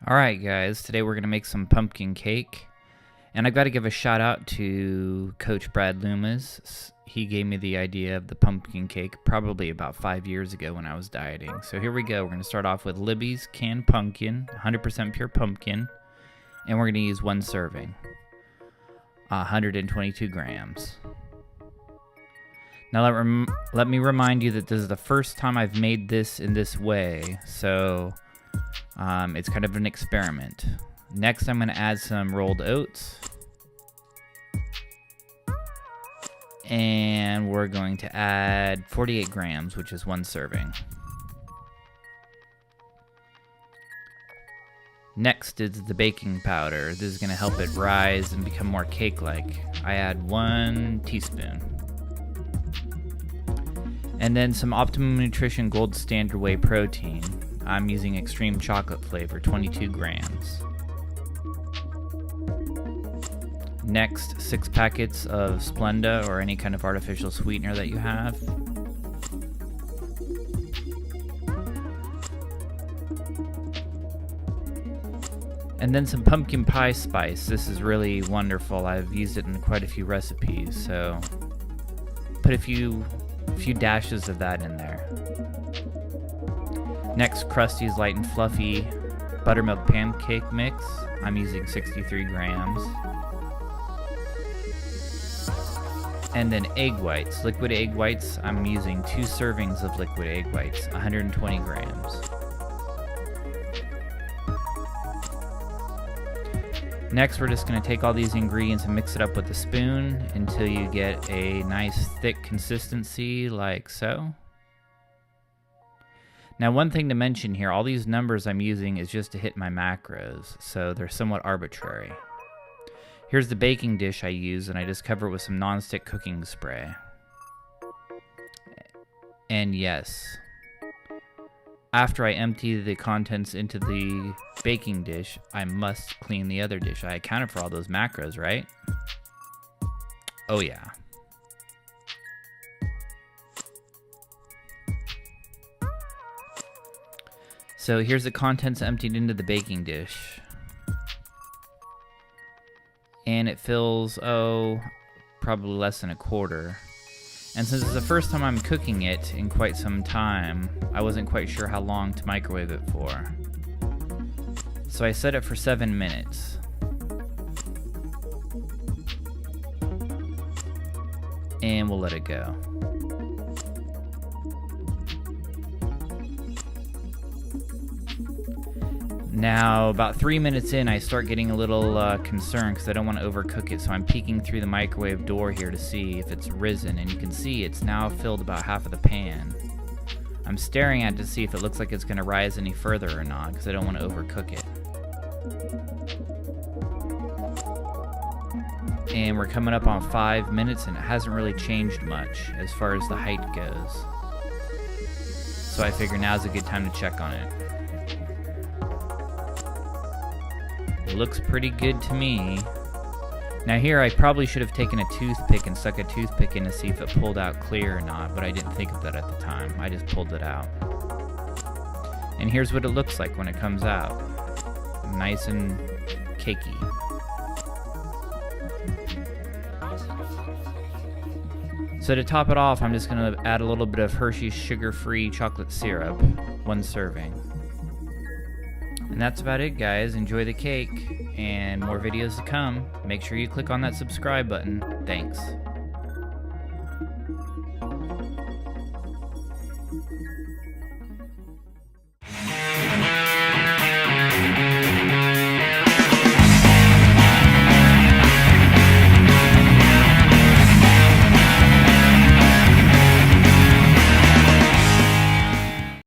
Alright guys, today we're going to make some pumpkin cake. And I've got to give a shout out to Coach Brad Loomis. He gave me the idea of the pumpkin cake probably about 5 years ago when I was dieting. So here we go. We're going to start off with Libby's canned pumpkin, 100% pure pumpkin. And we're going to use one serving, 122 grams. Now let me remind you that this is the first time I've made this in this way. So it's kind of an experiment. Next, I'm going to add some rolled oats. And we're going to add 48 grams, which is one serving. Next is the baking powder. This is going to help it rise and become more cake-like. I add 1 teaspoon. And then some Optimum Nutrition Gold Standard Whey protein. I'm using extreme chocolate flavor, 22 grams. Next, 6 packets of Splenda or any kind of artificial sweetener that you have. And then some pumpkin pie spice. This is really wonderful. I've used it in quite a few recipes, so put a few dashes of that in there. Next, Krusteaz Light and Fluffy Buttermilk Pancake Mix. I'm using 63 grams. And then egg whites, liquid egg whites. I'm using 2 servings of liquid egg whites, 120 grams. Next, we're just going to take all these ingredients and mix it up with a spoon until you get a nice thick consistency like so. Now, one thing to mention here, all these numbers I'm using is just to hit my macros, so they're somewhat arbitrary. Here's the baking dish I use, and I just cover it with some non-stick cooking spray. And yes, after I empty the contents into the baking dish, I must clean the other dish. I accounted for all those macros, right? Oh yeah. So here's the contents emptied into the baking dish. And it fills, probably less than a quarter. And since it's the first time I'm cooking it in quite some time, I wasn't quite sure how long to microwave it for. So I set it for 7 minutes. And we'll let it go. Now, about 3 minutes in, I start getting a little concerned because I don't want to overcook it. So I'm peeking through the microwave door here to see if it's risen. And you can see it's now filled about half of the pan. I'm staring at it to see if it looks like it's going to rise any further or not because I don't want to overcook it. And we're coming up on 5 minutes and it hasn't really changed much as far as the height goes. So I figure now's a good time to check on it. Looks pretty good to me. Now here I probably should have taken a toothpick and stuck a toothpick in to see if it pulled out clear or not, but I didn't think of that at the time. I just pulled it out. And here's what it looks like when it comes out. Nice and cakey. So to top it off, I'm just going to add a little bit of Hershey's sugar-free chocolate syrup, 1 serving. And that's about it, guys. Enjoy the cake, and more videos to come. Make sure you click on that subscribe button. Thanks.